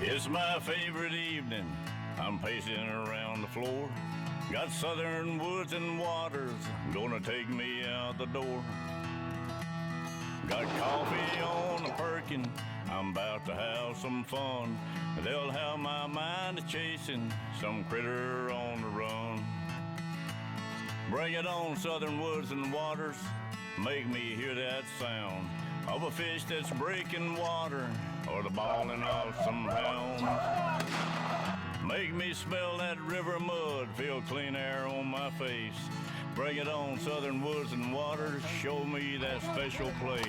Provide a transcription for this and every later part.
It's my favorite evening. I'm pacing around the floor. Got southern woods and waters gonna take me out the door. Got coffee on the perkin. I'm about to have some fun. They'll have my mind chasing some critter on the run. Bring it on, southern woods and waters. Make me hear that sound of a fish that's breaking water or the bawling of some hounds. Make me smell that river mud, feel clean air on my face. Bring it on, southern woods and waters, show me that special place.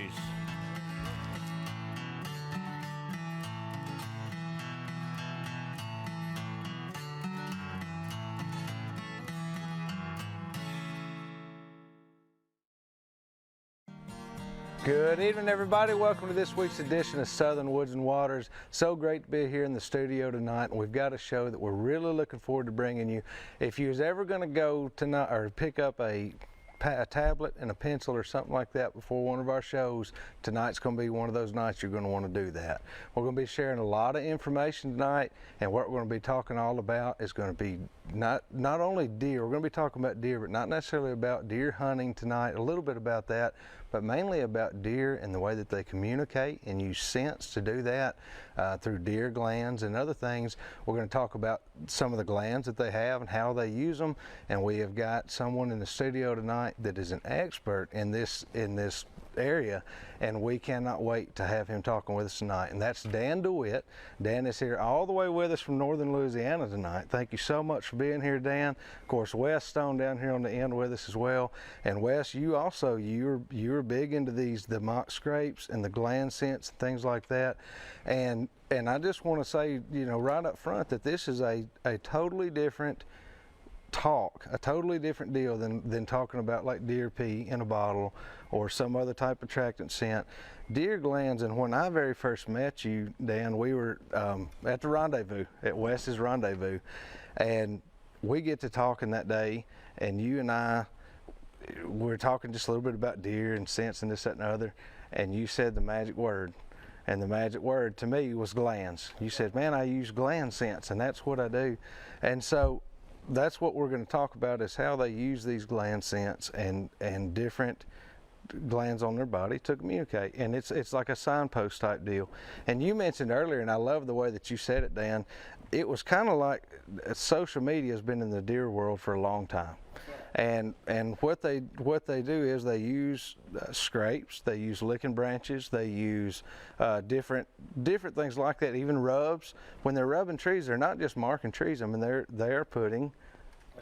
Good evening, everybody. Welcome to this week's edition of Southern Woods and Waters. So great to be here in the studio tonight, and we've got a show that we're really looking forward to bringing you. If you was ever going to go tonight or pick up a tablet and a pencil or something like that before one of our shows, tonight's going to be one of those nights you're going to want to do that. We're going to be sharing a lot of information tonight, and what we're going to be talking all about is going to be not only deer. We're going to be talking about deer, but not necessarily about deer hunting tonight, a little bit about that, but mainly about deer and the way that they communicate and use scents to do that through deer glands and other things. We're going to talk about some of the glands that they have and how they use them, and we have got someone in the studio tonight that is an expert in this area, and we cannot wait to have him talking with us tonight, and that's Dan Dewitt. Dan is here all the way with us from northern Louisiana tonight. Thank you so much for being here, Dan. Of course, Wes Stone down here on the end with us as well. And Wes, you also, you're big into the mock scrapes and the gland scents and things like that, and I just want to say, you know, right up front that this is a totally different a totally different deal than talking about like deer pee in a bottle or some other type of attractant scent. Deer glands, and when I very first met you, Dan, we were at the rendezvous, at Wes's rendezvous, and we get to talking that day, and you and I were talking just a little bit about deer and scents and this, that, and the other, and you said the magic word. And the magic word to me was glands. You said, man, I use gland scents, and that's what I do. And so that's what we're going to talk about, is how they use these gland scents and different glands on their body to communicate. And it's like a signpost type deal. And you mentioned earlier, and I love the way that you said it, Dan, it was kind of like social media has been in the deer world for a long time. And what they do is they use scrapes, they use licking branches, they use different things like that, even rubs. When they're rubbing trees, they're not just marking trees. I mean, they're putting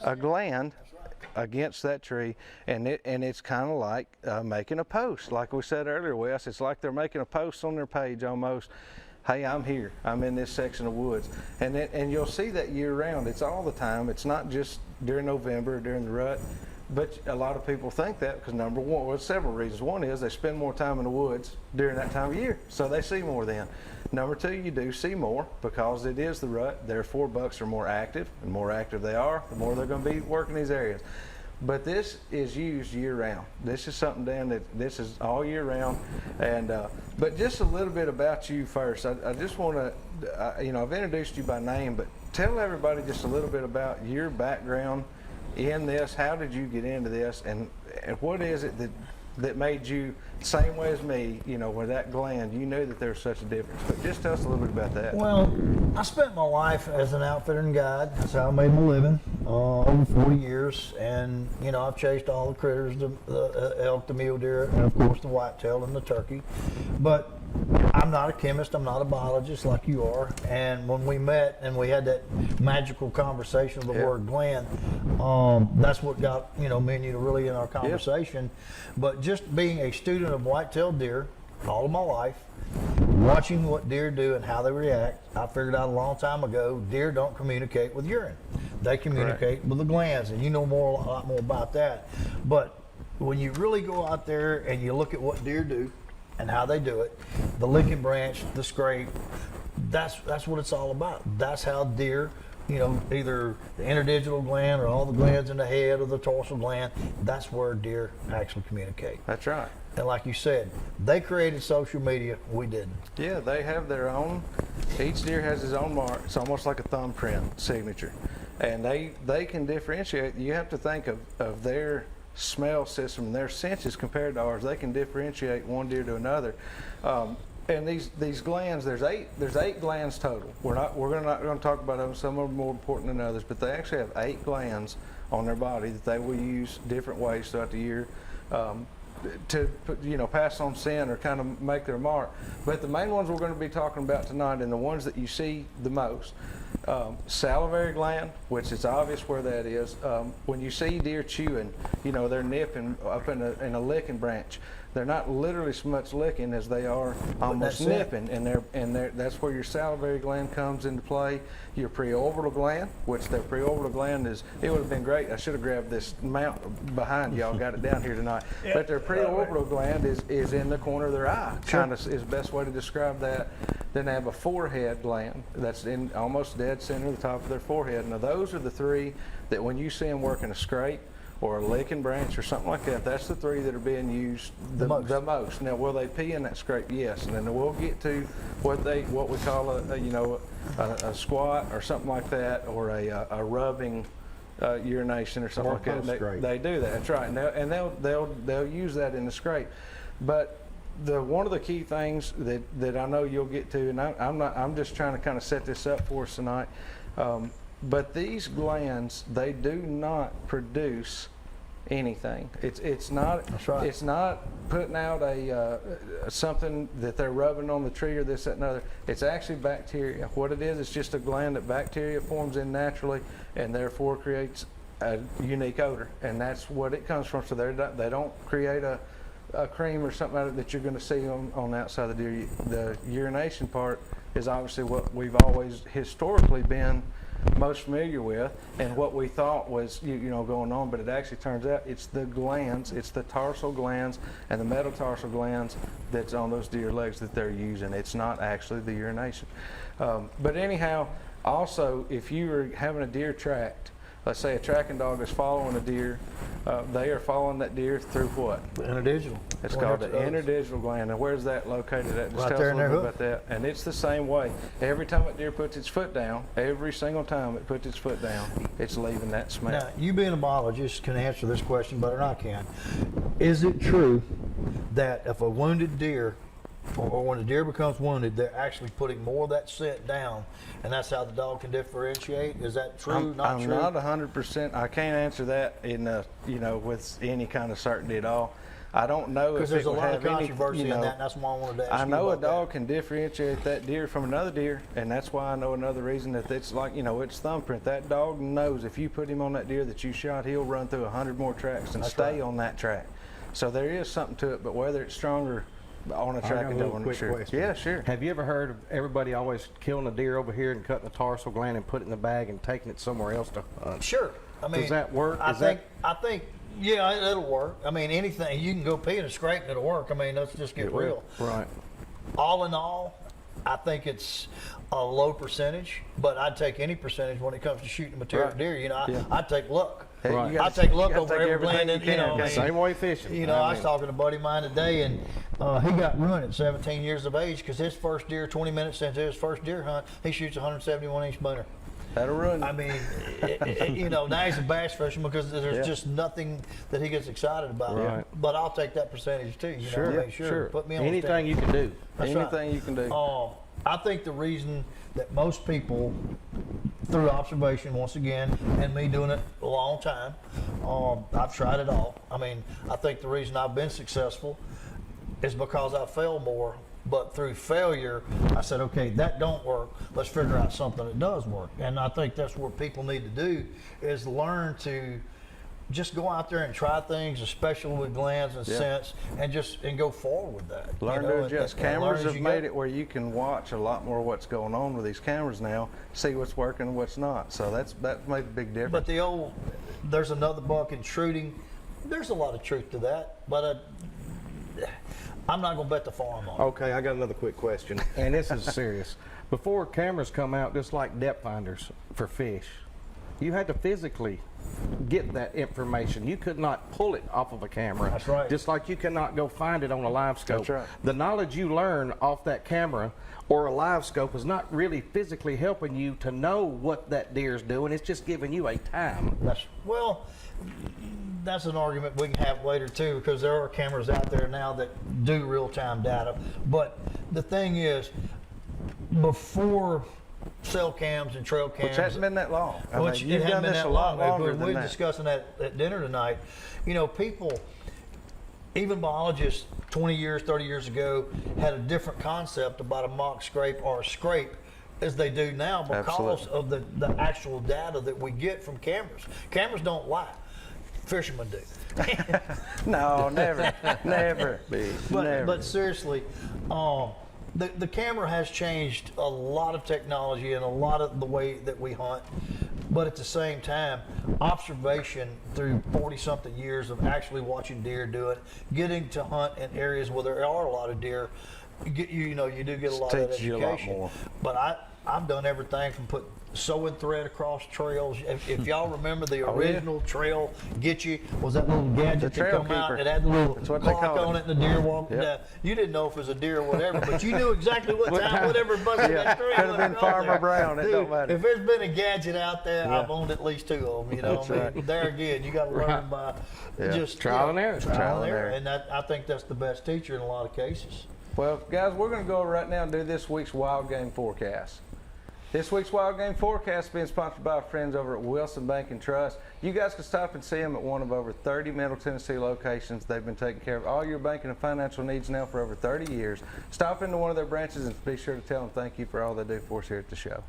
a gland against that tree, and it's kind of like making a post, like we said earlier, Wes. It's like they're making a post on their page almost. Hey, I'm here. I'm in this section of woods, and you'll see that year round. It's all the time. It's not just during November or during the rut, but a lot of people think that because number one, well, several reasons. One is they spend more time in the woods during that time of year, so they see more then. Number two, you do see more because it is the rut. Therefore, bucks are more active, and the more active they are, the more they're going to be working these areas. But this is used year round. This is something, Dan, that this is all year round. And but just a little bit about you first. I just want to, you know, I've introduced you by name, but tell everybody just a little bit about your background in this. How did you get into this, and what is it that made you, same way as me, you know, with that gland, you knew that there was such a difference. But just tell us a little bit about that. Well, I spent my life as an outfitter and guide. That's how I made my living, over 40 years. And, you know, I've chased all the critters, the elk, the mule deer, and of course the whitetail and the turkey. But I'm not a chemist, I'm not a biologist like you are. And when we met and we had that magical conversation of the word gland, that's what got, you know, me and you to really in our conversation. But just being a student of whitetail deer all of my life, watching what deer do and how they react, I figured out a long time ago, deer don't communicate with urine. They communicate with the glands, and you know a lot more about that. But when you really go out there and you look at what deer do and how they do it, the licking branch, the scrape, that's what it's all about. That's how deer either the interdigital gland or all the glands in the head or the dorsal gland. That's where deer actually communicate. That's right. And like you said, they created social media. We didn't. Yeah, they have their own. Each deer has his own mark. It's almost like a thumbprint signature, and they can differentiate. You have to think of their smell system, their senses compared to ours. They can differentiate one deer to another. And these glands, there's eight glands total. We're not going to talk about them. Some are more important than others, but they actually have 8 glands on their body that they will use different ways throughout the year to pass on scent or kind of make their mark. But the main ones we're going to be talking about tonight, and the ones that you see the most, salivary gland, which is obvious where that is. When you see deer chewing, they're nipping up in a licking branch. They're not literally so much licking as they are almost nipping, and that's where your salivary gland comes into play. Your preorbital gland, which their preorbital gland is, it would have been great. I should have grabbed this mount behind y'all, got it down here tonight. Yeah. But their preorbital gland is in the corner of their eye. Sure. Kind of is the best way to describe that. Then they have a forehead gland that's in almost dead center of the top of their forehead. Now those are the 3 that when you see them working a scrape or a licking branch or something like that, that's the 3 that are being used the most. Now, will they pee in that scrape? Yes, and then we'll get to what we call a squat or something like that, or a rubbing urination or something like that. They do that. That's right, and they'll use that in the scrape. But one of the key things that I know you'll get to, and I'm just trying to kind of set this up for us tonight. But these glands, they do not produce anything. It's not. That's right. It's not putting out something that they're rubbing on the tree or this, that, and other. It's actually bacteria. What it is, it's just a gland that bacteria forms in naturally, and therefore creates a unique odor, and that's what it comes from. So they don't create a cream or something out of it that you're going to see on the outside of the deer. The urination part is obviously what we've always historically been most familiar with, and what we thought was going on, but it actually turns out it's the glands, it's the tarsal glands and the metatarsal glands that's on those deer legs that they're using. It's not actually the urination. But anyhow, also if you are having a deer tracked, let's say a tracking dog is following a deer, they are following that deer through what? Interdigital. It's called the interdigital gland. And where's that located at? Just tell us a little bit about that. And it's the same way. Every time a deer puts its foot down, every single time it puts its foot down, it's leaving that smell. Now, you being a biologist can answer this question better than I can. Is it true that if a wounded deer, or when a deer becomes wounded, they're actually putting more of that scent down, and that's how the dog can differentiate? Is that true? I'm not not 100%. I can't answer that with any kind of certainty at all. I don't know because there's a lot of controversy in that, and that's why I wanted to ask you. I know a dog can differentiate that deer from another deer, and that's why I know another reason that it's like it's thumbprint. That dog knows if you put him on that deer that you shot, he'll run through 100 more tracks and stay on that track. So there is something to it, but whether it's stronger on a track, I don't know. Sure. Yeah, sure. Have you ever heard of everybody always killing a deer over here and cutting the tarsal gland and putting it in the bag and taking it somewhere else to hunt? Sure. I mean, does that work? I think. Yeah, it'll work. I mean, anything you can go pee in a scrape and it'll work. I mean, let's just get real. Right. All in all, I think it's a low percentage, but I'd take any percentage when it comes to shooting a material deer. I'd take luck. Right. I take luck over every gland. Same way fishing. I was talking to a buddy of mine today, and he got ruined at 17 years of age because his first deer, 20 minutes into his first deer hunt, he shoots a 171-inch boner. That'll ruin. I mean, now he's a bass fisherman because there's just nothing that he gets excited about. Right. But I'll take that percentage too. Sure. Put me on anything you can do. That's anything you can do. I think the reason that most people, through observation once again, and me doing it a long time, I've tried it all. I mean, I think the reason I've been successful is because I failed more. But through failure, I said, okay, that don't work. Let's figure out something that does work. And I think that's what people need to do is learn to just go out there and try things, especially with glands and scents, and go forward with that. Learn to adjust. Cameras have made it where you can watch a lot more of what's going on with these cameras now, see what's working and what's not. So that's made a big difference. But there's another buck intruding. There's a lot of truth to that, but I'm not going to bet the farm on it. Okay, I got another quick question, and this is serious. Before cameras come out, just like depth finders for fish, you had to physically get that information. You could not pull it off of a camera. That's right. Just like you cannot go find it on a live scope. That's right. The knowledge you learn off that camera or a live scope is not really physically helping you to know what that deer's doing. It's just giving you a time. Well, that's an argument we can have later too, because there are cameras out there now that do real-time data. But the thing is, before cell cams and trail cams, Which hasn't been that long. I mean, it you've hadn't done been this that a lot long. longer We than were that. discussing that at dinner tonight. You know, people, even biologists 20 years, 30 years ago, had a different concept about a mock scrape or a scrape as they do now because of the actual data that we get from cameras. Cameras don't lie. Fishermen do. No, never, never. But seriously, the camera has changed a lot of technology and a lot of the way that we hunt. But at the same time, observation through 40-something years of actually watching deer do it, getting to hunt in areas where there are a lot of deer, you do get a lot of that Teaches you a lot education. more. But I've done everything from put sewing thread across trails. If y'all remember the original trail Gitchy, was that little gadget that trail come out keeper. that had the little That's what they clock call on it. it and the deer walking down. You didn't know if it was a deer or whatever, but you knew exactly what time, whatever busted that trail. Could have been Farmer Brown, it Dude, don't matter. if there's been a gadget out there, I've owned at least 2 of them. You know, That's I mean, right. there again, you got to learn by just Trial and error. Trial and error, and I think that's the best teacher in a lot of cases. Well, guys, we're going to go right now and do this week's wild game forecast. This week's wild game forecast is being sponsored by our friends over at Wilson Bank and Trust. You guys can stop and see them at one of over 30 Middle Tennessee locations. They've been taking care of all your banking and financial needs now for over 30 years. Stop into one of their branches and be sure to tell them thank you for all they do for us here at the show.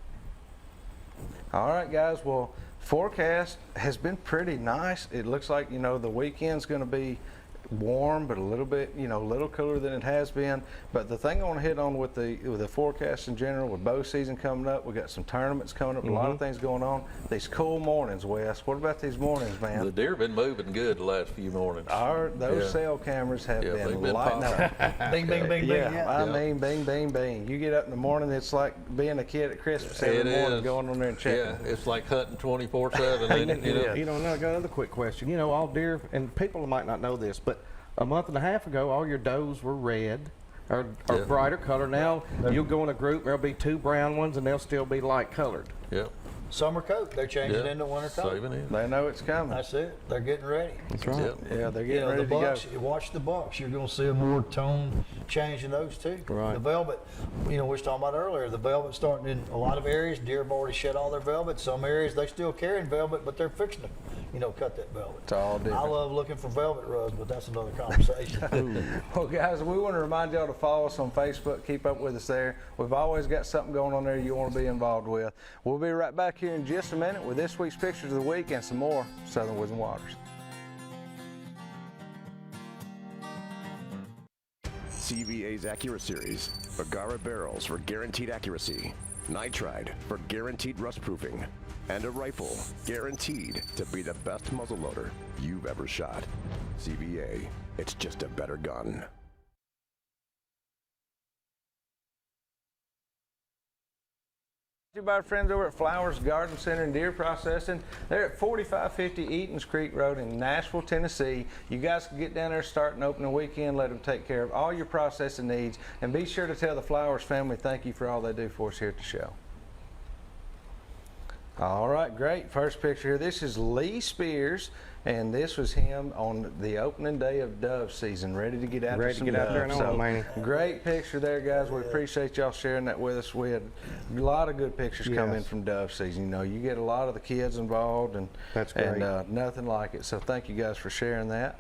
All right, guys. Well, forecast has been pretty nice. It looks like, the weekend's going to be warm, but a little bit, a little cooler than it has been. But the thing I want to hit on with the forecast in general, with bow season coming up, we got some tournaments coming up, a lot of things going on. These cool mornings, Wes. What about these mornings, man? The deer have been moving good the last few mornings. Those cell cameras have they've been lighting up. Bing, bing, bing, bing. I mean, bing, bing, bing. You get up in the morning, it's like being a kid at Christmas every morning, going on there and checking. Yeah, it's like hunting 24/7. You know, I got another quick question. All deer, and people might not know this, but a month and a half ago, all your does were red or brighter color. Now you'll go in a group, there'll be 2 brown ones, and they'll still be light colored. Yep. Summer coat, they're changing into winter coat. Saving it. They know it's coming. That's it. They're getting ready. That's right. Yep. Yeah, they're You getting know, ready the to bucks. go. Watch the bucks. You're going to see a more tone change in those too. Right. The velvet. We were talking about earlier. The velvet starting in a lot of areas. Deer have already shed all their velvet. Some areas they still carrying velvet, but they're fixing to, cut that velvet. It's all different. I love looking for velvet rubs, but that's another conversation. Well, guys, we want to remind y'all to follow us on Facebook. Keep up with us there. We've always got something going on there you want to be involved with. We'll be right back here in just a minute with this week's Pictures of the Week and some more Southern Woods and Waters. CVA's Accura Series. Agara barrels for guaranteed accuracy. Nitride for guaranteed rust proofing. And a rifle guaranteed to be the best muzzleloader you've ever shot. CVA, it's just a better gun. By our friends over at Flowers Garden Center and Deer Processing. They're at 4550 Eatons Creek Road in Nashville, Tennessee. You guys can get down there starting opening weekend, let them take care of all your processing needs, and be sure to tell the Flowers family thank you for all they do for us here at the show. All right, great. First picture here. This is Lee Spears, and this was him on the opening day of dove season, ready to get out there. Ready to get out there and on, man. Great picture there, guys. We appreciate y'all sharing that with us. We had a lot of good pictures come in from dove season. You get a lot of the kids involved, and that's great. And nothing like it. So thank you guys for sharing that.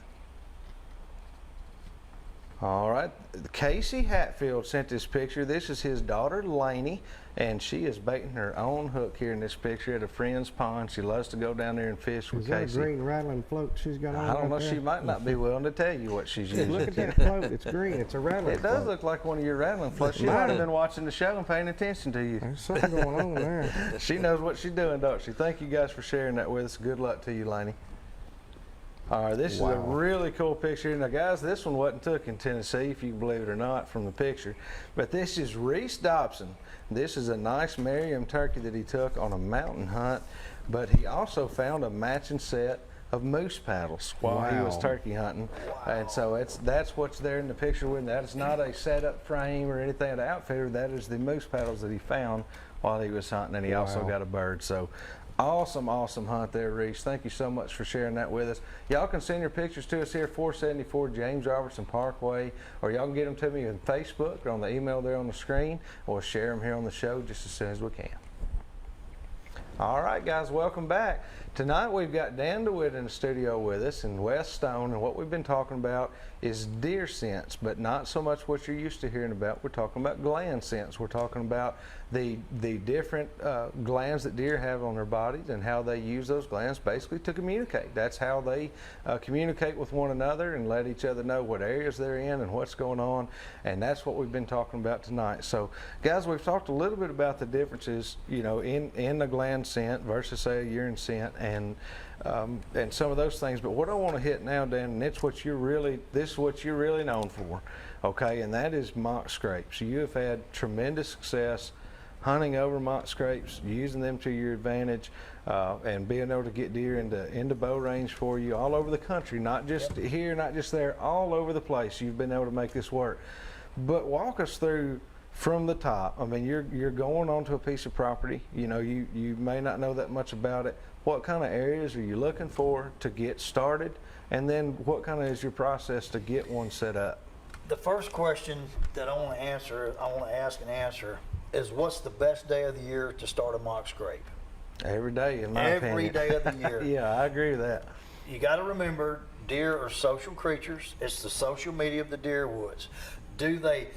All right, Casey Hatfield sent this picture. This is his daughter, Lainey, and she is baiting her own hook here in this picture at a friend's pond. She loves to go down there and fish with Casey. Is that a green rattling float she's got on? I don't know. There? She might not be willing to tell you what she's using. Look at that float. It's green. It's a rattling It does float. look like one of your rattling floats. She might have been watching the show and paying attention to you. There's something going on there. She knows what she's doing, don't she? Thank you guys for sharing that with us. Good luck to you, Lainey. All right, this is a Wow. really cool picture. Now, guys, this one wasn't took in Tennessee, if you can believe it or not, from the picture. But this is Reese Dobson. This is a nice Merriam turkey that he took on a mountain hunt, but he also found a matching set of moose paddles while he was Wow. turkey hunting. And so that's what's there in the picture with him. That is not a setup frame or anything of the outfitter. That is the moose paddles that he found while he was hunting, and he also Wow. got a bird. So awesome hunt there, Reese. Thank you so much for sharing that with us. Y'all can send your pictures to us here, 474 James Robertson Parkway, or y'all can get them to me on Facebook or on the email there on the screen, or share them here on the show just as soon as we can. All right, guys, welcome back. Tonight we've got Dan Dewitt in the studio with us and Wes Stone, and what we've been talking about is deer scents, but not so much what you're used to hearing about. We're talking about gland scents. We're talking about the different glands that deer have on their bodies and how they use those glands basically to communicate. That's how they communicate with one another and let each other know what areas they're in and what's going on, and that's what we've been talking about tonight. So, guys, we've talked a little bit about the differences, you know, in the gland scent versus, say, a urine scent, and some of those things. But what I want to hit now, Dan, and this is what you're really known for, okay, and that is mock scrapes. You have had tremendous success hunting over mock scrapes, using them to your advantage, and being able to get deer into bow range for you all over the country, not just here, not just there, all over the place. You've been able to make this work. But walk us through from the top. I mean, you're going onto a piece of property. You know, you may not know that much about it. What kind of areas are you looking for to get started? And then what kind of is your process to get one set up? The first question that I want to ask and answer is, what's the best day of the year to start a mock scrape? Every day, in my opinion. Every day of the year. Yeah, I agree with that. You got to remember, deer are social creatures. It's the social media of the deer woods. Do they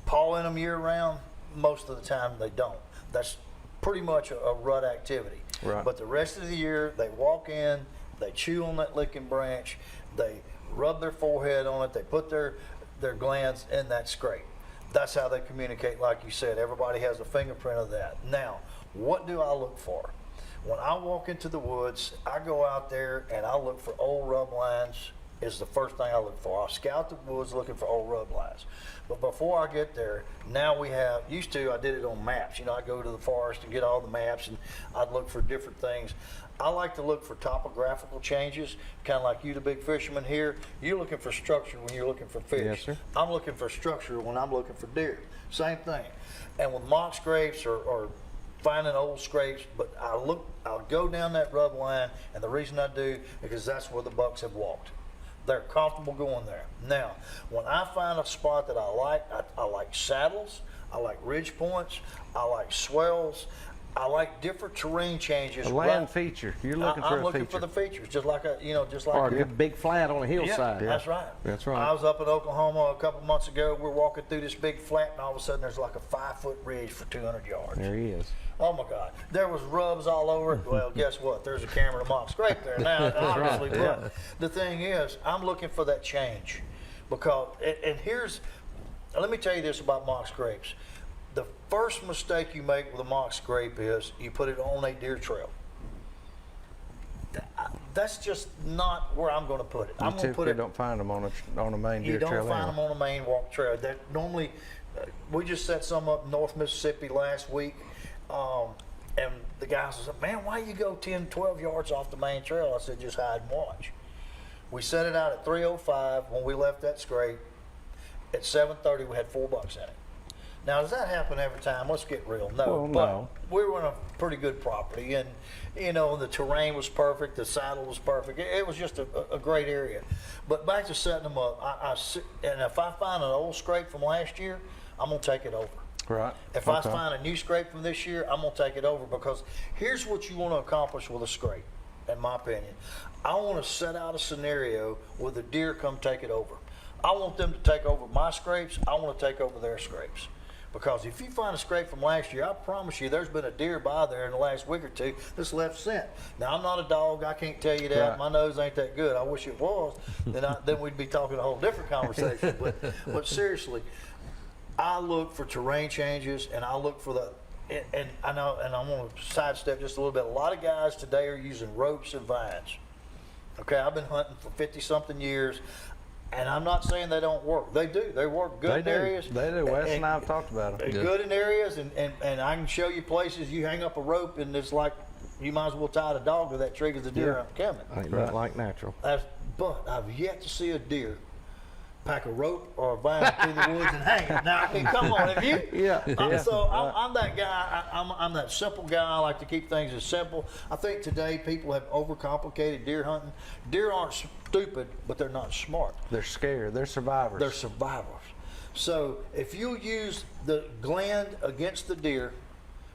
paw in them year round? Most of the time they don't. That's pretty much a rut activity. Right. But the rest of the year, they walk in, they chew on that licking branch, they rub their forehead on it, they put their glands in that scrape. That's how they communicate, like you said. Everybody has a fingerprint of that. Now, what do I look for? When I walk into the woods, I go out there and I look for old rub lines is the first thing I look for. I scout the woods looking for old rub lines. But before I get there, now we have, used to, I did it on maps. You know, I go to the forest and get all the maps, and I'd look for different things. I like to look for topographical changes, kind of like you, the big fisherman here. You're looking for structure when you're looking for fish. Yes, sir. I'm looking for structure when I'm looking for deer. Same thing. And with mock scrapes or finding old scrapes, but I'll go down that rub line, and the reason I do is because that's where the bucks have walked. They're comfortable going there. Now, when I find a spot that I like saddles, I like ridge points, I like swells, I like different terrain changes. A land feature. You're looking for a feature. I'm looking for the features, just like Or a good big flat on a hillside. yeah, that's right. That's right. I was up in Oklahoma a couple months ago. We're walking through this big flat, and all of a sudden there's like a 5-foot ridge for 200 yards. There he is. Oh my God! There was rubs all over it. Well, guess what? There's a camera to mock scrape there now, obviously. But the thing is, I'm looking for that change, because let me tell you this about mock scrapes. The first mistake you make with a mock scrape is you put it on a deer trail. That's just not where I'm going to put it. I'm going to put it. Don't find them on a main deer trail. You don't find them on a main walk trail. That normally, we just set some up in North Mississippi last week, and the guy said, "Man, why you go 10, 12 yards off the main trail?" I said, "Just hide and watch." We set it out at 3:05 when we left that scrape. At 7:30, we had 4 bucks in it. Now, does that happen every time? Let's get real. No, Well, but no. we were on a pretty good property, and the terrain was perfect, the saddle was perfect. It was just a great area. But back to setting them up, and if I find an old scrape from last year, I'm gonna take it over. Right. If I find a new scrape from this year, I'm gonna take it over, because here's what you want to accomplish with a scrape, in my opinion. I want to set out a scenario where the deer come take it over. I want them to take over my scrapes. I want to take over their scrapes. Because if you find a scrape from last year, I promise you there's been a deer by there in the last week or two that's left scent. Now, I'm not a dog. I can't tell you that. Right. My nose ain't that good. I wish it was. Then we'd be talking a whole different conversation. But seriously, I look for terrain changes, and I look for and I'm going to sidestep just a little bit. A lot of guys today are using ropes and vines. Okay, I've been hunting for 50-something years, and I'm not saying they don't work. They do. They work good in areas. They do. Wes and I have talked about them. They're good in areas, and I can show you places you hang up a rope, and it's like you might as well tie the dog to that tree because the deer aren't coming. Ain't nothing like natural. But I've yet to see a deer pack a rope or a vine through the woods and hang it. Now, I mean, come on, have you? Yeah. So I'm that guy. I'm that simple guy. I like to keep things as simple. I think today people have overcomplicated deer hunting. Deer aren't stupid, but they're not smart. They're scared. They're survivors. They're survivors. So if you use the gland against the deer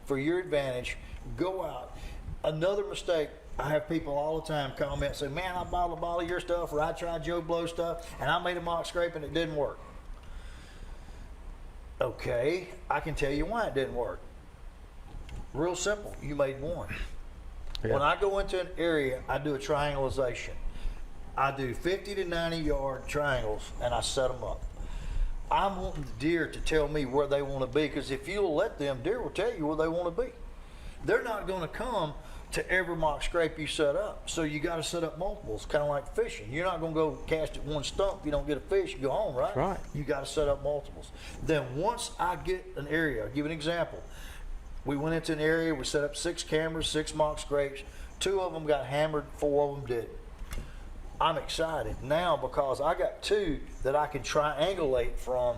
for your advantage, go out. Another mistake, I have people all the time call me and say, man, I bought a bottle of your stuff, or I tried Joe Blow stuff, and I made a mock scrape and it didn't work. Okay, I can tell you why it didn't work. Real simple, you made one. Yeah. When I go into an area, I do a triangulation. I do 50 to 90 yard triangles and I set them up. I'm wanting the deer to tell me where they want to be, because if you'll let them, deer will tell you where they want to be. They're not going to come to every mock scrape you set up. So you got to set up multiples, kind of like fishing. You're not going to go cast at one stump. You don't get a fish, you go home, right? That's right. You got to set up multiples. Then once I get an area, I'll give you an example. We went into an area, we set up 6 cameras, 6 mock scrapes. 2 of them got hammered, 4 of them didn't. I'm excited now because I got 2 that I can triangulate from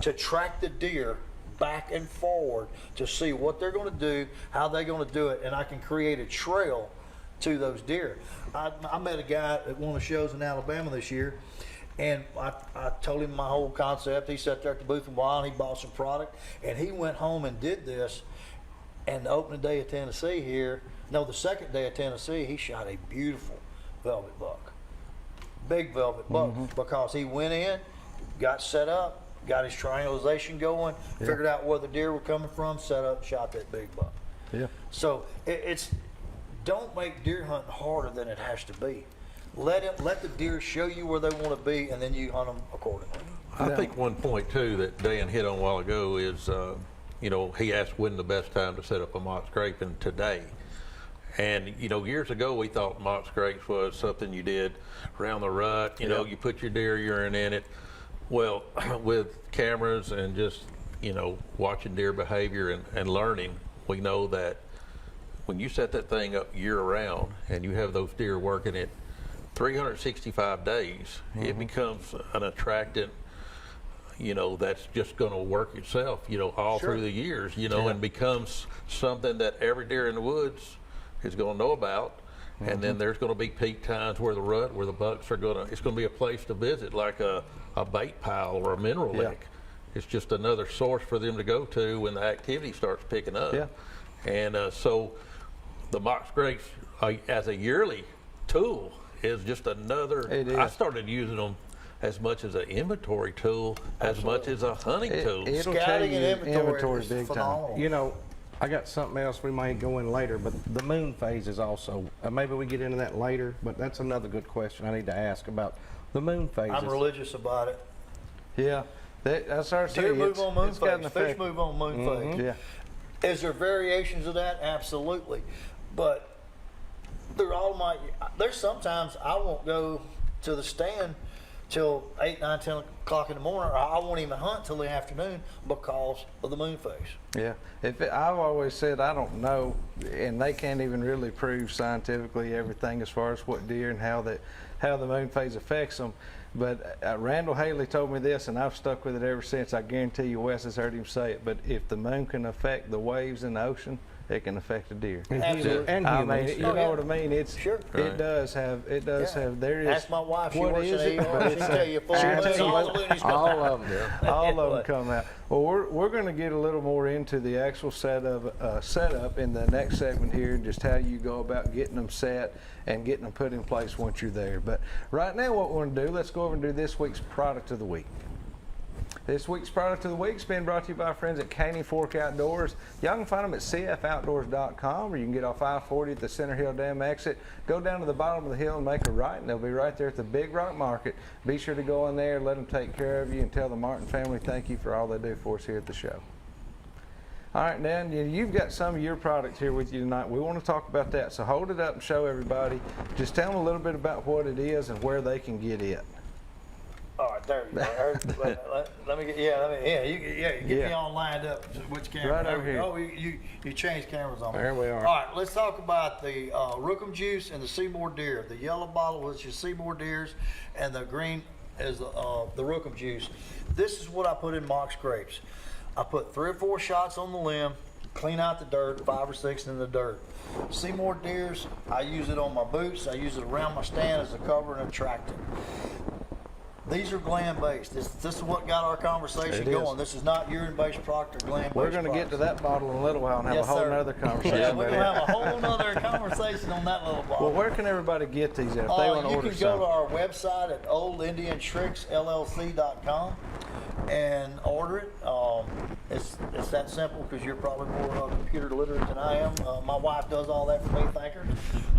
to track the deer back and forward to see what they're going to do, how they're going to do it, and I can create a trail to those deer. I met a guy at one of the shows in Alabama this year, and I told him my whole concept. He sat there at the booth a while, and he bought some product, and he went home and did this. And the opening day of Tennessee here, no, the second day of Tennessee, he shot a beautiful velvet buck. Big velvet buck, because he went in, got set up, got his triangulation going, figured out where the deer were coming from, set up, shot that big buck. Yeah. So it's don't make deer hunting harder than it has to be. Let the deer show you where they want to be, and then you hunt them accordingly. I think one point too that Dan hit on a while ago is, you know, he asked when the best time to set up a mock scrape, and today. And, you know, years ago we thought mock scrapes was something you did around the rut. You know, you put your deer urine in it. Well, with cameras and just, you know, watching deer behavior and learning, we know that when you set that thing up year round and you have those deer working it 365 days, it becomes an attractant, you know, that's just going to work itself, you know, all through the years, you know, and becomes something that every deer in the woods is going to know about. And then there's going to be peak times where the rut, where the bucks are going to, it's going to be a place to visit, like a bait pile or a mineral lick. It's just another source for them to go to when the activity starts picking up. Yeah. And so the mock scrapes as a yearly tool is just another, I started using them as much as an inventory tool, as much as a hunting tool. Scouting and inventory is big phenomenal. time. You know, I got something else we might go in later, but the moon phase is also, maybe we get into that later, but that's another good question I need to ask about the moon phases. I'm religious about it. Yeah, that's our Deer move on moon phase, fish move on moon phase. Yeah. Is there variations of that? Absolutely. But there's sometimes I won't go to the stand till 8, 9, 10 o'clock in the morning, or I won't even hunt till the afternoon because of the moon phase. Yeah, I've always said I don't know, and they can't even really prove scientifically everything as far as what deer and how the moon phase affects them. But Randall Haley told me this, and I've stuck with it ever since. I guarantee you Wes has heard him say it, but if the moon can affect the waves in the ocean, it can affect a deer. Absolutely. And I humans. mean, you know what I mean? It's Sure. It does have. There is. Ask my wife. She what works is in it? ER. She'll tell you full She'll moon, tell you all the loonies come all out. of them. All of them come out. Well, we're going to get a little more into the actual setup in the next segment here, just how you go about getting them set and getting them put in place once you're there. But right now, what we're going to do, let's go over and do this week's product of the week. This week's product of the week has been brought to you by our friends at Caney Fork Outdoors. Y'all can find them at cfoutdoors.com, or you can get off I-40 at the Center Hill Dam exit. Go down to the bottom of the hill and make a right, and they'll be right there at the Big Rock Market. Be sure to go in there, let them take care of you, and tell the Martin family thank you for all they do for us here at the show. All right, Dan, you've got some of your product here with you tonight. We want to talk about that, so hold it up and show everybody. Just tell them a little bit about what it is and where they can get it. All right, there you go. Let me get, you get me all lined up. Which camera? Right over here. Oh, you changed cameras on me. There we are. All right, let's talk about the Rookham juice and the Seymour deer. The yellow bottle is your Seymour deers, and the green is the Rookham juice. This is what I put in mock scrapes. I put 3 or 4 shots on the limb, clean out the dirt, 5 or 6 in the dirt. Seymour deers, I use it on my boots. I use it around my stand as a cover and attractant. These are gland-based. This is what got our conversation going. This is not urine-based product or gland-based. We're going to get to that bottle in a little while and have a whole nother conversation. Yeah, we're going to have a whole other conversation on that little bottle. Well, where can everybody get these if they want to order some? You can go to our website at oldindiantricksllc.com and order it. It's that simple because you're probably more computer literate than I am. My wife does all that for me, thank her.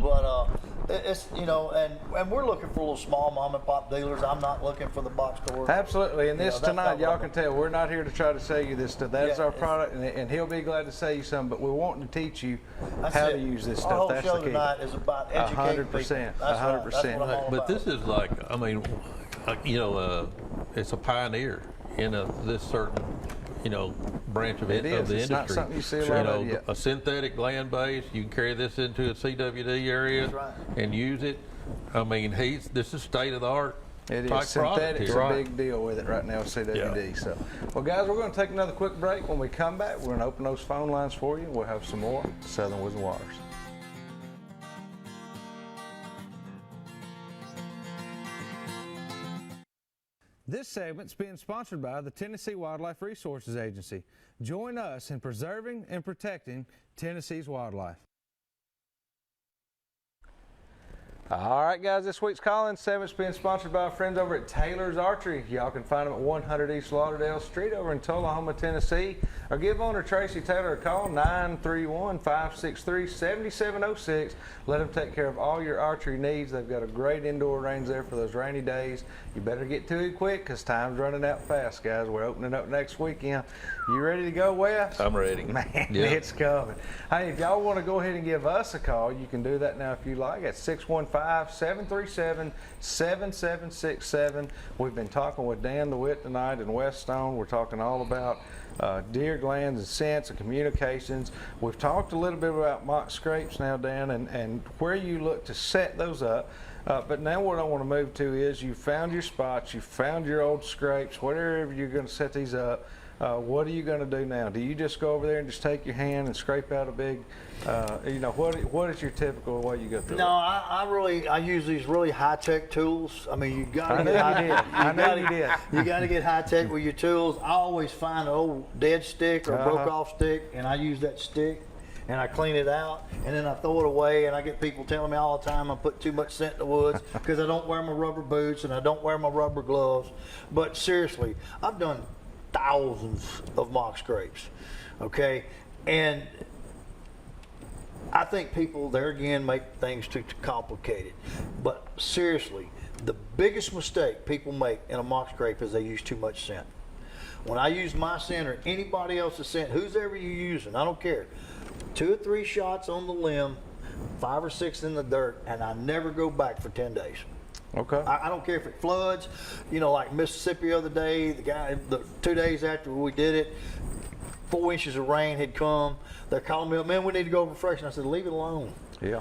But it's, you know, and we're looking for little small mom and pop dealers. I'm not looking for the box stores. Absolutely, and this tonight, y'all can tell we're not here to try to sell you this stuff. That's our product, and he'll be glad to sell you some. But we're wanting to teach you how to use this stuff. Our whole that's show the key. tonight is about educating 100%, people. 100%. But this is like, I mean, you know, it's a pioneer in this certain, you know, branch of the industry. It's not something you see a lot of yet. A synthetic gland base, you can carry this into a CWD area and use it. I mean, this is state of the art. It is. Synthetic's a big deal with it right now with CWD. So, well, guys, we're going to take another quick break. When we come back, we're going to open those phone lines for you. We'll have some more Southern Woods and Waters. This segment's being sponsored by the Tennessee Wildlife Resources Agency. Join us in preserving and protecting Tennessee's wildlife. All right, guys, this week's call-in segment's being sponsored by our friends over at Taylor's Archery. Y'all can find them at 100 East Lauderdale Street over in Tullahoma, Tennessee, or give owner Tracy Taylor a call, 931-563-7706. Let them take care of all your archery needs. They've got a great indoor range there for those rainy days. You better get to it quick because time's running out fast, guys. We're opening up next weekend. You ready to go, Wes? I'm ready. Man, it's coming. Hey, if y'all want to go ahead and give us a call, you can do that now if you like at 615-737-7767. We've been talking with Dan Dewitt tonight and Wes Stone. We're talking all about deer glands and scents and communications. We've talked a little bit about mock scrapes now, Dan, and where you look to set those up. But now what I want to move to is you found your spots, you found your old scrapes, whatever you're going to set these up. What are you going to do now? Do you just go over there and just take your hand and scrape out a big, you know, what is your typical way you go through it? No, I use these really high-tech tools. I mean, you got to You got to get high-tech with your tools. I always find an old dead stick or broke-off stick, and I use that stick. And I clean it out, and then I throw it away, and I get people telling me all the time I put too much scent in the woods because I don't wear my rubber boots and I don't wear my rubber gloves. But seriously, I've done thousands of mock scrapes, okay? And I think people, there again, make things too complicated. But seriously, the biggest mistake people make in a mock scrape is they use too much scent. When I use my scent or anybody else's scent, who's ever you using, I don't care. 2 or 3 shots on the limb, 5 or 6 in the dirt, and I never go back for 10 days. Okay. I don't care if it floods, you know, like Mississippi the other day, the 2 days after we did it, 4 inches of rain had come. They're calling me up, man, we need to go over fresh. And I said, leave it alone. Yeah.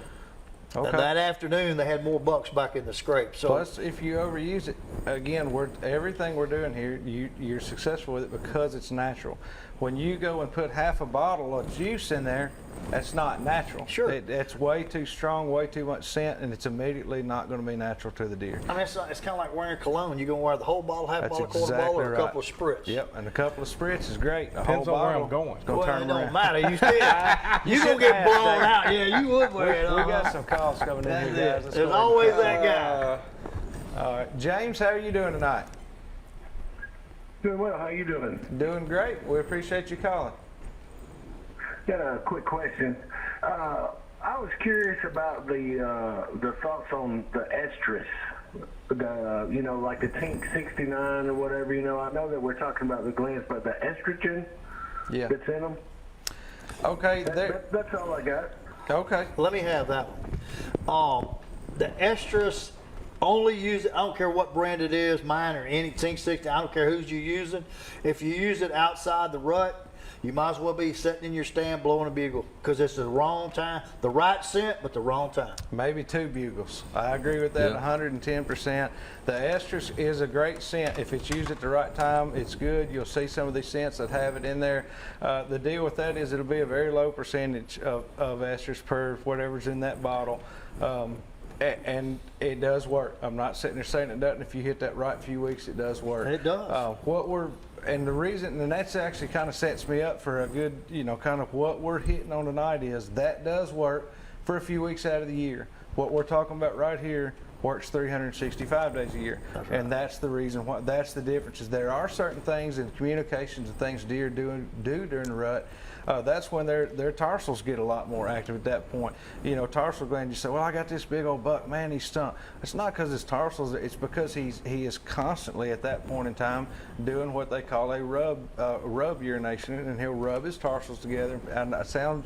Okay. That afternoon, they had more bucks back in the scrape. So plus, if you overuse it, again, everything we're doing here, you're successful with it because it's natural. When you go and put half a bottle of juice in there, that's not natural. Sure. It's way too strong, way too much scent, and it's immediately not going to be natural to the deer. I mean, it's kind of like wearing cologne. You're going to wear the whole bottle, half bottle, quarter bottle, or a couple of spritz. Yep, and a couple of spritz is great. Depends on where I'm going. Well, it don't matter. You still, you're going to get blown out. Yeah, you would wear it. We got some calls coming in here, guys. There's always that guy. All right. James, how are you doing tonight? Doing well. How you doing? Doing great. We appreciate you calling. Got a quick question. I was curious about the thoughts on the estrus, you know, like the Tink 69 or whatever. You know, I know that we're talking about the glands, but the estrogen that's in them. Okay, That's all I got. okay. Let me have that one. The estrus, only use it, I don't care what brand it is, mine or any Tink 60, I don't care who's you're using. If you use it outside the rut, you might as well be sitting in your stand blowing a bugle, because it's the wrong time, the right scent, but the wrong time. Maybe 2 bugles. I agree with that Yeah. 110%. The estrus is a great scent. If it's used at the right time, it's good. You'll see some of these scents that have it in there. The deal with that is it'll be a very low percentage of estrus per whatever's in that bottle. And it does work. I'm not sitting there saying it doesn't. If you hit that right few weeks, it does work. It does. And the reason, and that's actually kind of sets me up for a good, kind of what we're hitting on tonight is that does work for a few weeks out of the year. What we're talking about right here works 365 days a year. That's right. And that's the reason why, that's the difference is there are certain things in communications and things deer do during the rut. That's when their tarsals get a lot more active at that point. Tarsal gland, you say, well, I got this big old buck, man, he's stumped. It's not because his tarsals, it's because he is constantly at that point in time doing what they call a rub urination, and he'll rub his tarsals together, and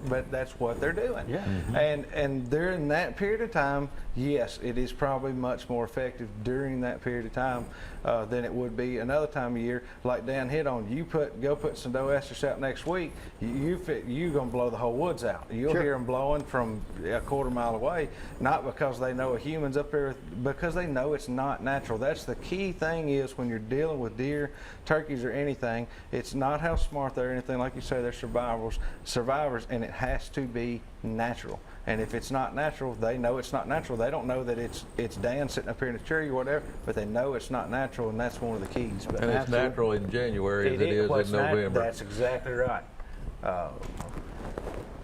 but that's what they're doing. Yeah. And during that period of time, yes, it is probably much more effective during that period of time than it would be another time of year. Like Dan hit on, go put some doe estrus out next week, you're gonna blow the whole woods out. You'll Sure. hear them blowing from a quarter mile away, not because they know a human's up there, because they know it's not natural. That's the key thing is when you're dealing with deer, turkeys, or anything, it's not how smart they're or anything. Like you say, they're survivors, and it has to be natural. And if it's not natural, they know it's not natural. They don't know that it's Dan sitting up here in a tree or whatever, but they know it's not natural, and that's one of the keys. But And it's natural in January as it is in November. That's exactly right.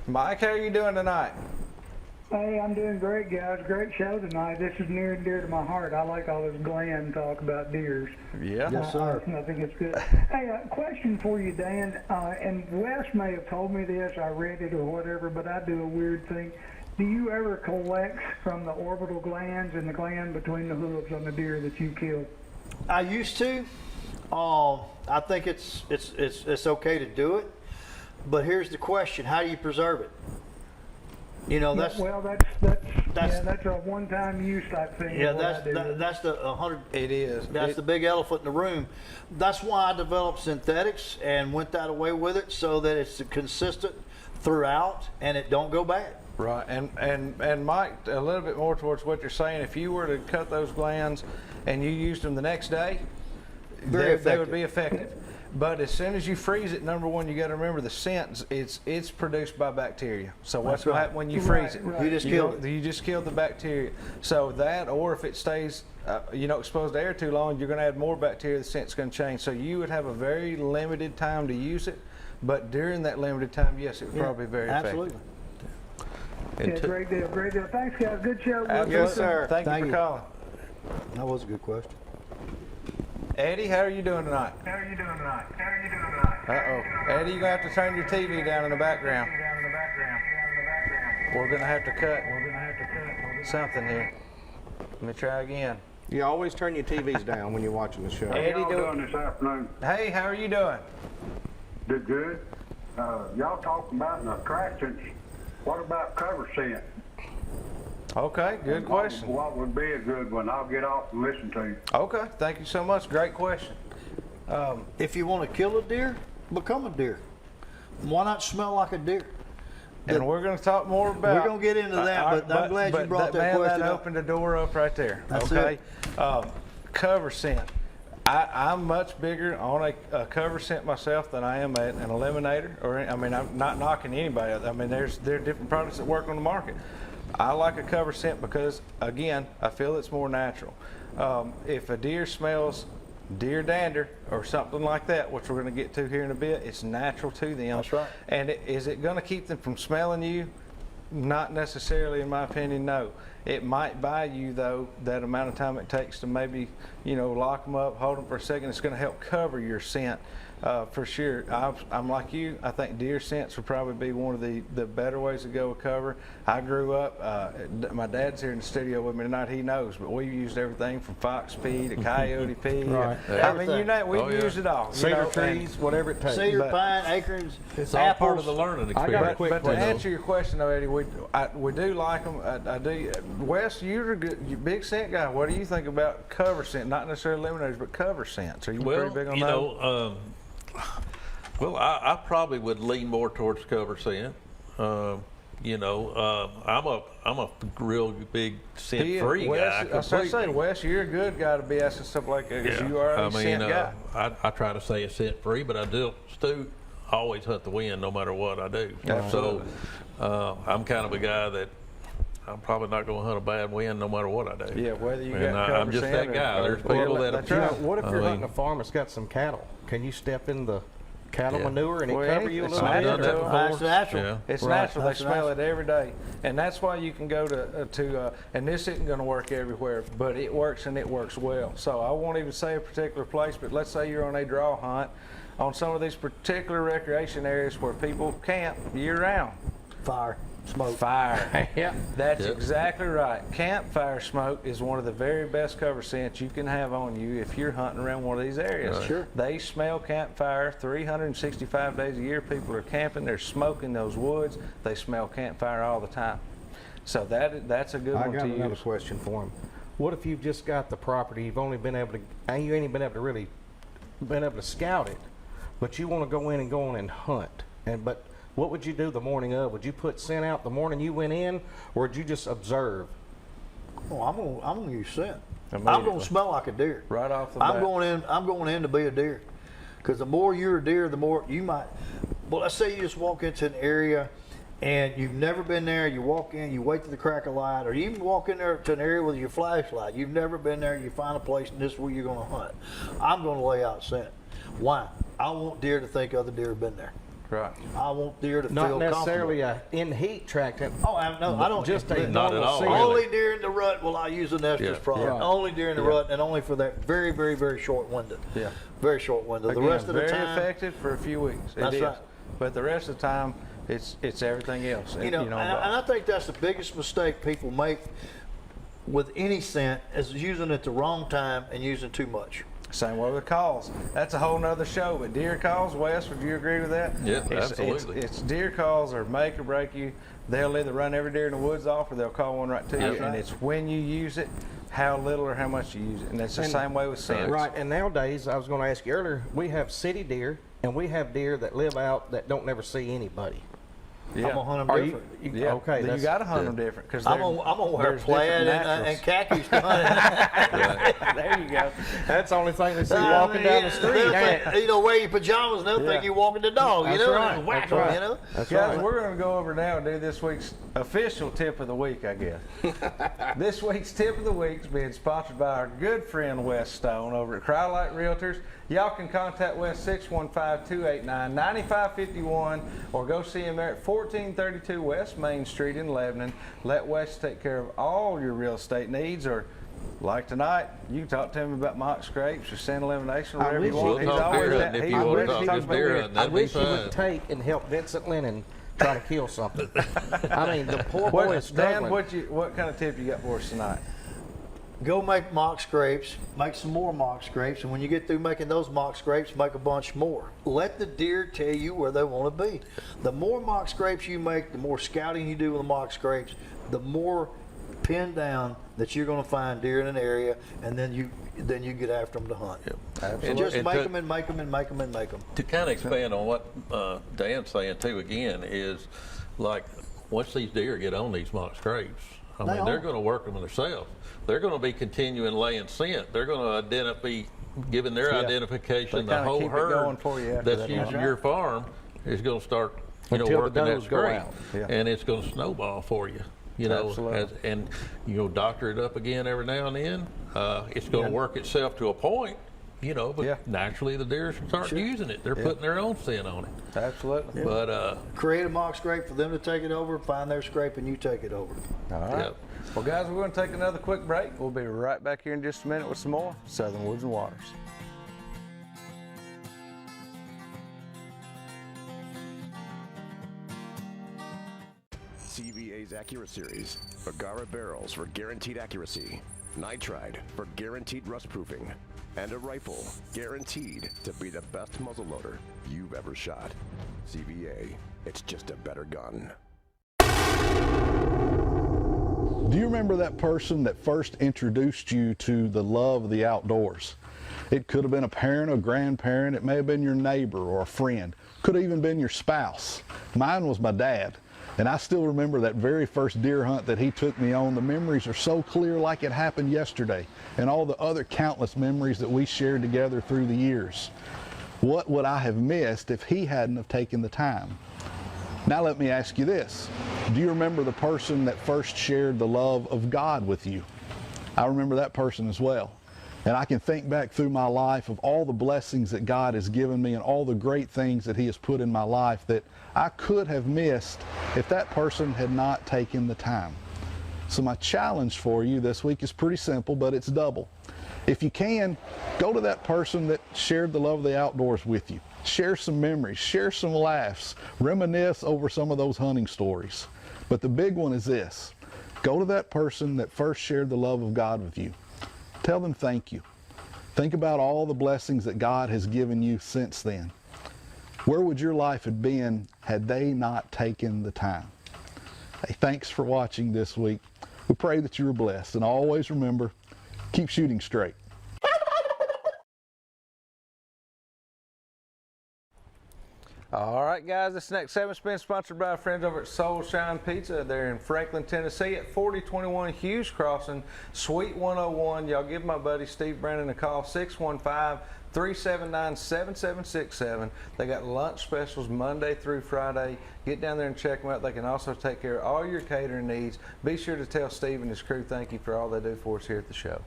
Mike, how are you doing tonight? Hey, I'm doing great, guys. Great show tonight. This is near and dear to my heart. I like all this gland talk about deers. Yeah. Yes, sir. I think it's good. Hey, question for you, Dan. And Wes may have told me this, I read it or whatever, but I do a weird thing. Do you ever collect from the orbital glands and the gland between the hooves on the deer that you kill? I used to. I think it's okay to do it, but here's the question: how do you preserve it? That's that's a one-time use type thing. yeah, that's the 100. It is. That's the big elephant in the room. That's why I developed synthetics and went that away with it, so that it's consistent throughout and it don't go bad. Right, and Mike, a little bit more towards what you're saying. If you were to cut those glands and you used them the next day, they would be effective. But as soon as you freeze it, number one, you got to remember the scent. It's produced by bacteria. So what's going to happen when you freeze it? Right. You just killed the bacteria. So that, or if it stays, exposed to air too long, you're going to add more bacteria. The scent's going to change. So you would have a very limited time to use it. But during that limited time, yes, it would probably be very Absolutely. effective. Yeah, great deal, great deal. Thanks, guys. Good show. Yes, sir. Thank you for calling. That was a good question. Eddie, how are you doing tonight? Uh-oh. Eddie, you're going to have to turn your TV down in the background. We're going to have to cut something here. Let me try again. You always turn your TVs down when you're watching the show. Eddie, doing this afternoon? Hey, how are you doing? Did good. Y'all talking about the attractions. What about cover scent? Okay, good question. What would be a good one? I'll get off and listen to you. Okay, thank you so much. Great question. If you want to kill a deer, become a deer. Why not smell like a deer? And we're going to talk more about. We're going to get into that, but I'm glad you brought that question That up. opened the door up right there. That's okay. Cover scent. I'm much bigger on a cover scent myself than I am an eliminator. I'm not knocking anybody. there are different products that work on the market. I like a cover scent because, again, I feel it's more natural. If a deer smells deer dander or something like that, which we're going to get to here in a bit, it's natural to them. That's right. And is it going to keep them from smelling you? Not necessarily, in my opinion, no. It might buy you, though, that amount of time it takes to maybe, lock them up, hold them for a second. It's going to help cover your scent. For sure. I'm like you. I think deer scents would probably be one of the better ways to go with cover. I grew up, my dad's here in the studio with me tonight, he knows, but we used everything from fox pea to coyote pea. Right. I mean, we've used it all. Cedar trees, whatever it takes. Cedar, pine, acorns, It's all apples. part of the learning I got a experience. quick But to question. answer your question, though, Eddie, we do like them. I do. Wes, you're a big scent guy. What do you think about cover scent? Not necessarily eliminators, but cover scents. Are you pretty big on that? Well, I probably would lean more towards cover scent. I'm a real big scent free guy. I was trying to say, Wes, you're a good guy to be asking stuff like that because you are a scent guy. I try to say it's scent free, but I do always hunt the wind no matter what I do. Absolutely. So I'm kind of a guy that I'm probably not going to hunt a bad wind no matter what I do. Yeah, whether you And got cover I'm just scent that guy. There's people that that's have. right. What if you're I hunting mean- a farm that's got some cattle? Can you step in the cattle Yeah. manure and it Well, cover you a it's little I've bit? done that natural. before. It's natural. Yeah. It's Right. natural. They That's smell natural. it every day, and that's why you can go to and this isn't going to work everywhere, but it works and it works well. So I won't even say a particular place, but let's say you're on a draw hunt on some of these particular recreation areas where people camp year round. Fire, smoke. Fire. Yeah. That's Yep. exactly right. Campfire smoke is one of the very best cover scents you can have on you if you're hunting around one of these areas. Right. Sure. They smell campfire 365 days a year. People are camping. They're smoking those woods. They smell campfire all the time. So that's a good I one got to another use. question for him. What if you've just got the property, you've only been able to, and you ain't been able to really been able to scout it, but you want to go in and hunt, but what would you do the morning of? Would you put scent out the morning you went in, or would you just observe? Oh, I'm gonna use scent. I'm Immediately. gonna smell like a deer. Right off the bat. I'm going in to be a deer, because the more you're a deer, the more you might. Well, let's say you just walk into an area, and you've never been there. You walk in, you wait till the crack of light, or you even walk in there to an area with your flashlight. You've never been there. You find a place, and this is where you're gonna hunt. I'm gonna lay out scent. Why? I want deer to think other deer have been there. Right. I want deer to Not feel necessarily a in heat track. Oh, I don't. Just a Not at normal all. scent. Only deer in the rut will I use an estrus Yeah. product. Right. Only deer in the rut, and only for that very, very, very short window. Yeah. Very short window. Again, The rest of the very time, effective for a few weeks. That's it is. right. But the rest of the time, it's everything else. and I think that's the biggest mistake people make with any scent is using it at the wrong time and using too much. Same way with calls. That's a whole nother show. But deer calls, Wes, would you agree with that? Yeah, It's absolutely. It's deer calls are make or break you. They'll either run every deer in the woods off, or they'll call one right to you. That's And right. it's when you use it, how little or how much you use it. And it's the same way with scents. Right, and nowadays, I was going to ask you earlier, we have city deer, and we have deer that live out that don't never see anybody. Yeah. I'm gonna hunt them Are different. Yeah. Okay, You that's- got to hunt them different because I'm gonna wear plaid and khakis to hunt. There you go. That's the only thing they see walking down the street. They'll ain't think, it? you know, wear your pajamas and they'll think you're walking the dog. That's you know, right. and whack That's 'em, right. you know. That's Guys, right. we're going to go over now and do this week's official tip of the week, I guess. This week's tip of the week is being sponsored by our good friend Wes Stone over at Cryolite Realtors. Y'all can contact Wes 615-289-9551 or go see him there at 1432 West Main Street in Lebanon. Let Wes take care of all your real estate needs, or like tonight, you can talk to him about mock scrapes or scent elimination or whatever you wish want. We'll talk deer hunting if you want to talk about just deer deer. hunting. I That'd be wish he would fine. take and help Vincent Lennon try to kill something. I mean, the poor boy is struggling. Dan, what kind of tip you got for us tonight? Go make mock scrapes, make some more mock scrapes, and when you get through making those mock scrapes, make a bunch more. Let the deer tell you where they want to be. The more mock scrapes you make, the more scouting you do with the mock scrapes, the more pinned down that you're going to find deer in an area, and then you get after them to hunt. Absolutely. Just And make to- them and make them and make them and make them. To kind of expand on what Dan's saying too, again, is like once these deer get on these mock scrapes, I mean, they're going to work them themselves. They're going to be continuing laying scent. They're going to be giving their identification. They The kinda whole keep it herd going for you after that's that. using your farm is going to start, Until the working that does go scrape, out. Yeah. and it's going to snowball for you. Absolutely. And doctor it up again every now and then. It's going to work itself to a point, you know, but Yeah. naturally the deer start using it. They're putting their own scent on it. Absolutely. But Create a mock scrape for them to take it over, find their scrape, and you take it over. All right. Yep. Well, guys, we're going to take another quick break. We'll be right back here in just a minute with some more Southern Woods and Waters. CVA's Accurate Series. Agara barrels for guaranteed accuracy. Nitride for guaranteed rust proofing. And a rifle guaranteed to be the best muzzleloader you've ever shot. CVA, it's just a better gun. Do you remember that person that first introduced you to the love of the outdoors? It could have been a parent or grandparent. It may have been your neighbor or a friend. Could have even been your spouse. Mine was my dad. And I still remember that very first deer hunt that he took me on. The memories are so clear like it happened yesterday, and all the other countless memories that we shared together through the years. What would I have missed if he hadn't have taken the time? Now let me ask you this. Do you remember the person that first shared the love of God with you? I remember that person as well. And I can think back through my life of all the blessings that God has given me and all the great things that he has put in my life that I could have missed if that person had not taken the time. So my challenge for you this week is pretty simple, but it's double. If you can, go to that person that shared the love of the outdoors with you. Share some memories, share some laughs, reminisce over some of those hunting stories. But the big one is this. Go to that person that first shared the love of God with you. Tell them thank you. Think about all the blessings that God has given you since then. Where would your life have been had they not taken the time? Hey, thanks for watching this week. We pray that you were blessed, and always remember, keep shooting straight. All right, guys, this next segment's been sponsored by our friends over at Soul Shine Pizza. They're in Franklin, Tennessee at 4021 Hughes Crossing, Suite 101. Y'all give my buddy Steve Brandon a call, 615-379-7767. They got lunch specials Monday through Friday. Get down there and check them out. They can also take care of all your catering needs. Be sure to tell Steve and his crew thank you for all they do for us here at the show.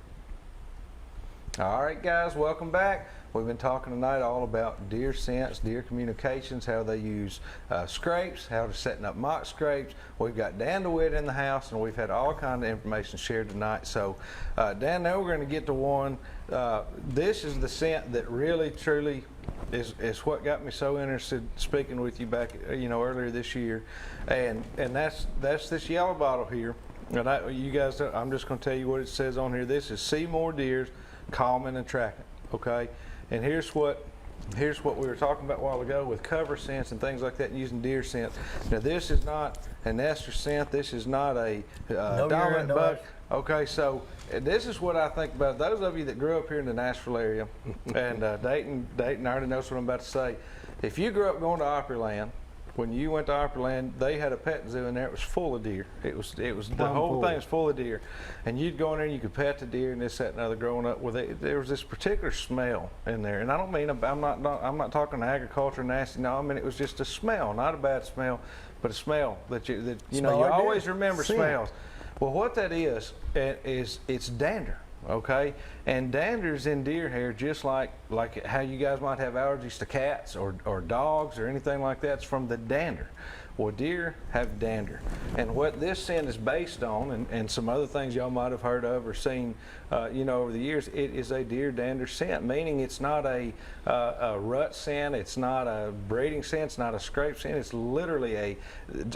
All right, guys, welcome back. We've been talking tonight all about deer scents, deer communications, how they use scrapes, how they're setting up mock scrapes. We've got Dan Dewitt in the house, and we've had all kinds of information shared tonight. So, Dan, now we're going to get to one. This is the scent that really, truly is what got me so interested speaking with you back, earlier this year, and that's this yellow bottle here. And you guys, I'm just going to tell you what it says on here. This is see more deers, calming and tracking. Okay. And here's what we were talking about a while ago with cover scents and things like that, and using deer scents. Now this is not an ester scent. This is not a dominant buck. Okay, so this is what I think about. Those of you that grew up here in the Nashville area, and Dayton, I already knows what I'm about to say. If you grew up going to Opryland, when you went to Opryland, they had a pet zoo in there. It was full of deer. It was the whole thing was full of deer, and you'd go in there and you could pet the deer and this, that, and other. Growing up with it, there was this particular smell in there, and I don't mean I'm not talking agriculture nasty. No, I mean it was just a smell, not a bad smell, but a smell that you always remember smells. Well, what that is it's dander. Okay, and dander's in deer hair, just like how you guys might have allergies to cats or dogs or anything like that. It's from the dander. Well, deer have dander, and what this scent is based on, and some other things y'all might have heard of or seen, over the years, it is a deer dander scent, meaning it's not a rut scent, it's not a breeding scent, it's not a scrape scent. It's literally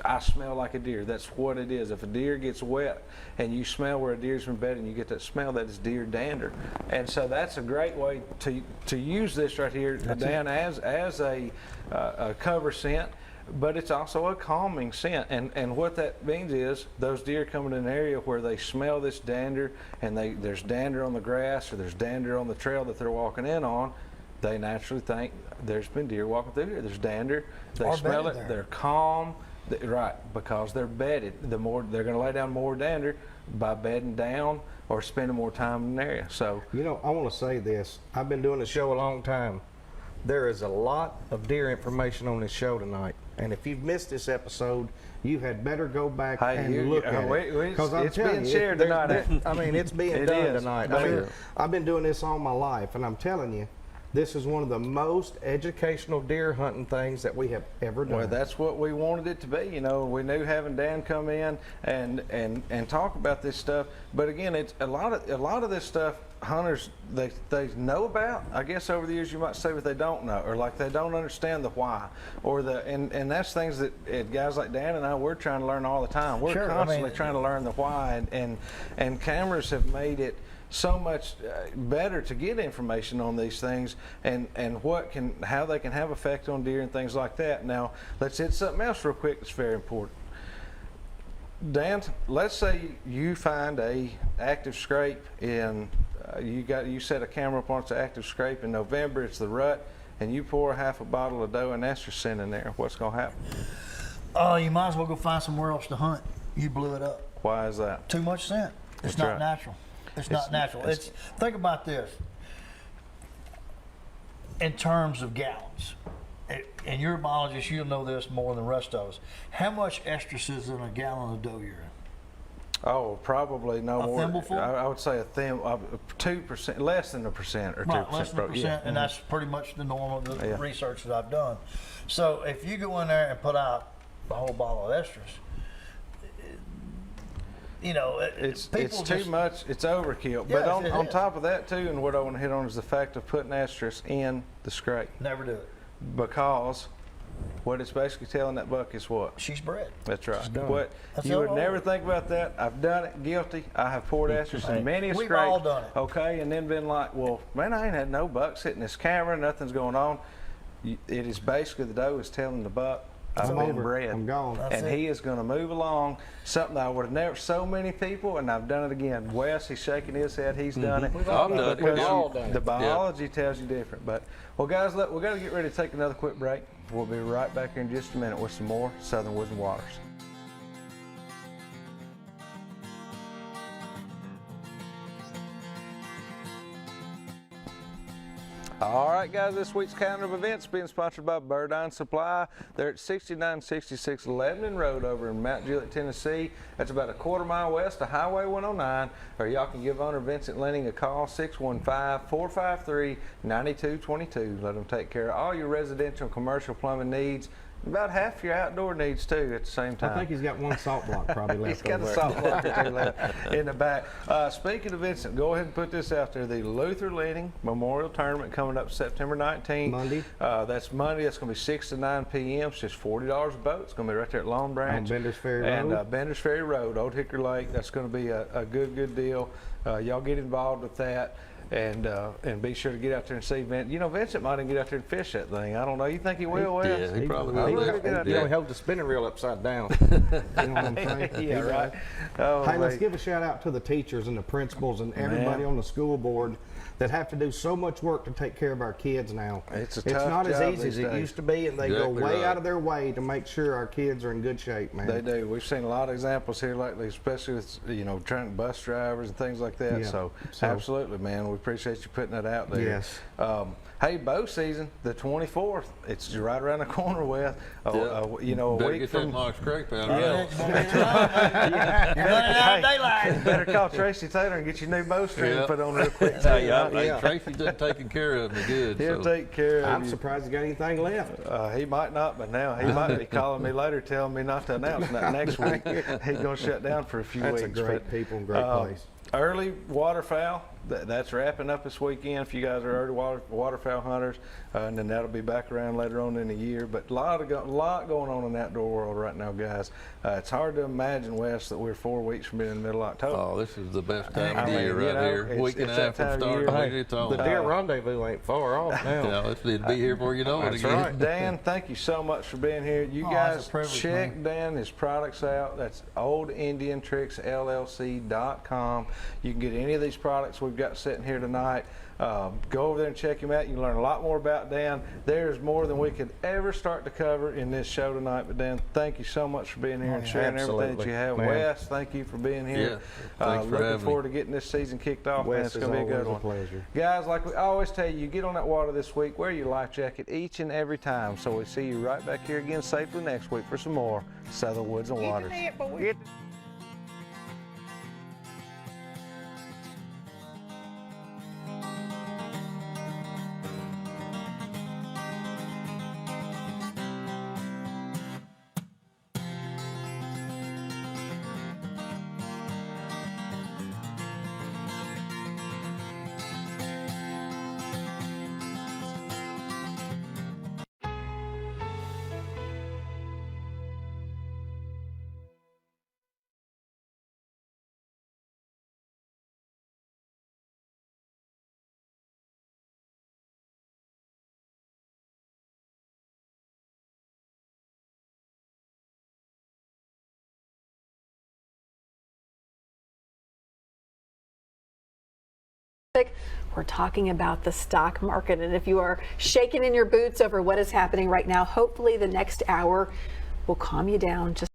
I smell like a deer. That's what it is. If a deer gets wet and you smell where a deer's been bedded and you get that smell, that is deer dander. And so that's a great way to use this right here, Dan, as a cover scent. But it's also a calming scent, and what that means is those deer come in an area where they smell this dander, and there's dander on the grass or there's dander on the trail that they're walking in on. They naturally think there's been deer walking through here. There's dander. They smell it. There. They're calm, right? Because they're bedded. They're going to lay down more dander by bedding down or spending more time in an area. So I want to say this. I've been doing the show a long time. there is a lot of deer information on this show tonight. And if you've missed this episode, you had better go back and look at it. Because I'm telling you, shared tonight. I mean, it's being done tonight. I mean, I've been doing this all my life, and I'm telling you, this is one of the most educational deer hunting things that we have ever done. Well, that's what we wanted it to be. You know, we knew having Dan come in and talk about this stuff. But again, it's a lot of this stuff hunters they know about. I guess over the years you might say, but they don't know, or like they don't understand the why, or and that's things that guys like Dan and I, we're trying to learn all the time. We're constantly trying to learn the why, and cameras have made it so much better to get information on these things and how they can have effect on deer and things like that. Now let's hit something else real quick that's very important. Dan, let's say you find a active scrape in you set a camera up on it's an active scrape in November, it's the rut, and you pour half a bottle of doe and estrus scent in there. What's gonna happen? You might as well go find somewhere else to hunt. You blew it up. Why is that? Too much scent. It's not natural. It's not natural. Think about this. In terms of gallons, and you're a biologist, you'll know this more than the rest of us. How much estrus is in a gallon of doe urine? Oh, probably no more. A thimbleful? I would say 2%, less than 1% or 2%. Right, less than 1%, yeah. and that's pretty much the norm of the research that I've done. So if you go in there and put out a whole bottle of estrus, you know, it's too much. It's overkill. But on top of that too, and what I want to hit on is the fact of putting estrus in the scrape. Never do it. Because what it's basically telling that buck is what? She's bred. That's right. You would never think about that. I've done it. Guilty. I have poured estrus in many a scrape. We've all done it. Okay, and then been like, well, man, I ain't had no bucks hitting this camera. Nothing's going on. It is basically the doe is telling the buck, I've been bred. I'm gone. And he is going to move along. Something I would have never. So many people, and I've done it again. Wes, he's shaking his head. He's done it. We've all done it. Because All done it. the biology tells you different. But well, guys, look, we got to get ready to take another quick break. We'll be right back here in just a minute with some more Southern Woods and Waters. All right, guys, this week's calendar of events being sponsored by Burdine Supply. They're at 6966 Lebanon Road over in Mount Juliet, Tennessee. That's about a quarter-mile west of Highway 109. Or y'all can give owner Vincent Lenning a call, 615-453-9222. Let them take care of all your residential and commercial plumbing needs. About half your outdoor needs too at the same time. I think he's got one salt block probably left. He's got a salt block or two left in the back. Speaking of Vincent, go ahead and put this out there. The Luther Lenning Memorial Tournament coming up September 19th. Monday. That's Monday. That's going to be 6 to 9 p.m. It's just $40 a boat. It's going to be right there at Long Branch. On Bender's Ferry Road. And Bender's Ferry Road, Old Hickory Lake. That's going to be a good deal. Y'all get involved with that. And be sure to get out there and see Vincent. You know, Vincent might even get out there and fish that thing. I don't know. You think he will, Wes? Yeah, he probably will. He held the spinning reel upside down. You know what I'm saying? Yeah, right. Oh, hey, let's give a shout out to the teachers and the principals and everybody on the school board that have to do so much work to take care of our kids now. It's not as job easy as it days. used to be, and they go way out of their way to make sure our kids are in good shape, man. They do. We've seen a lot of examples here lately, especially with, trying bus drivers and things like that. Yeah. So absolutely, man. We appreciate you putting that out there. Yes. Hey, bow season, the 24th. It's right around the corner, Wes. A Better week get from that mock scrape out. Yeah. You're running out of daylight. Better call Tracy Taylor and get your new bowstring put on real quick. Hey, Tracy's done taking care of me good. He'll take care of you. I'm surprised he got anything left. He might not, but now he might be calling me later telling me not to announce that next week. He's going to shut down for a few weeks. That's a great people and great place. Early waterfowl, that's wrapping up this weekend if you guys are early waterfowl hunters, and then that'll be back around later on in the year. But a lot going on in the outdoor world right now, guys. It's hard to imagine, Wes, that we're 4 weeks from being in the middle of October. Oh, this is the best time of the year right here. Week and a half from starting. It's on. The deer rendezvous ain't far off now. Yeah, it'll be here before you know it again. Right. Dan, thank you so much for being here. You guys check Dan, his products out. That's oldindiantricksllc.com. You can get any of these products we've got sitting here tonight. Go over there and check him out. You can learn a lot more about Dan. There's more than we could ever start to cover in this show tonight. But Dan, thank you so much for being here and sharing everything that you have. Man. Wes, thank you for being here. Yeah, thanks for looking having forward me. to getting this season kicked off. Man, Wes, it's going to be a good one. Pleasure. Guys, like we always tell you, get on that water this week. Wear your life jacket each and every time. So we see you right back here again safely next week for some more Southern Woods and Waters. We're talking about the stock market, and if you are shaking in your boots over what is happening right now, hopefully the next hour will calm you down just